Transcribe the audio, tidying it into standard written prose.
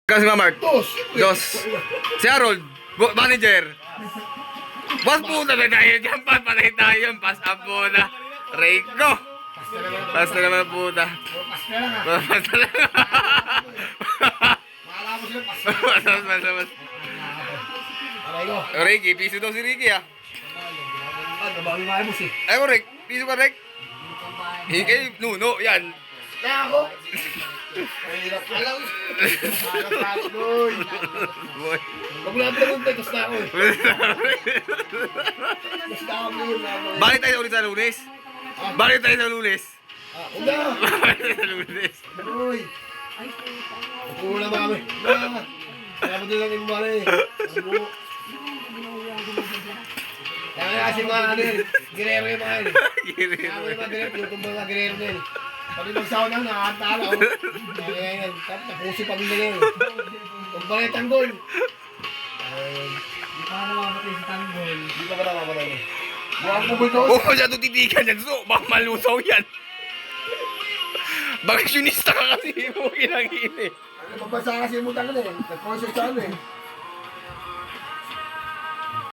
Kasi nga Mark. Dos. Dos. Si Harold. Manager. Boss puta na tayo dyan. Patay tayo. Pass up muna. Rico. Pass na naman puta. Pas na lang ha. Pass na lang. Mahala mo sila, pas Pass na. Aray ko. Ricky. Piso daw si Ricky ah. Ano ba ang mo si? Ay mo Rick. Piso ka Rick. Higay. Nuno. Yan. Kaya ako. Mahirap ka lang. Malas boy. Boy. Huwag mo lang pregunta, kas na ako eh. Kas na ako yun. Bakit tayo ulit sa Lunes? Bakit tayo sa Lunes? Huwag na. Bakit tayo sa Lunes? Boy. Upo na ba kami? Kaya mo din lang yung mali. Ano? Kaya kasi mga ano yun. Girero yung mga yun. Kaya mo yung mga girero. Yung mga girero na yun. Pag ibang sauna na, nakakatala ako. Kaya yan. Tapusi pa rin nila yun. Kung ba yung tanggol. Di pa namamatay si Tanggol. Hindi pa ba namamatay mo? Buwang bubul ko. Oo, masyado titigan yan. So, baka malusaw yan. Bakasyonista ka kasi mo kinangin eh. Pagbasa kasi mo tangan eh. Nag-concert sa ano eh.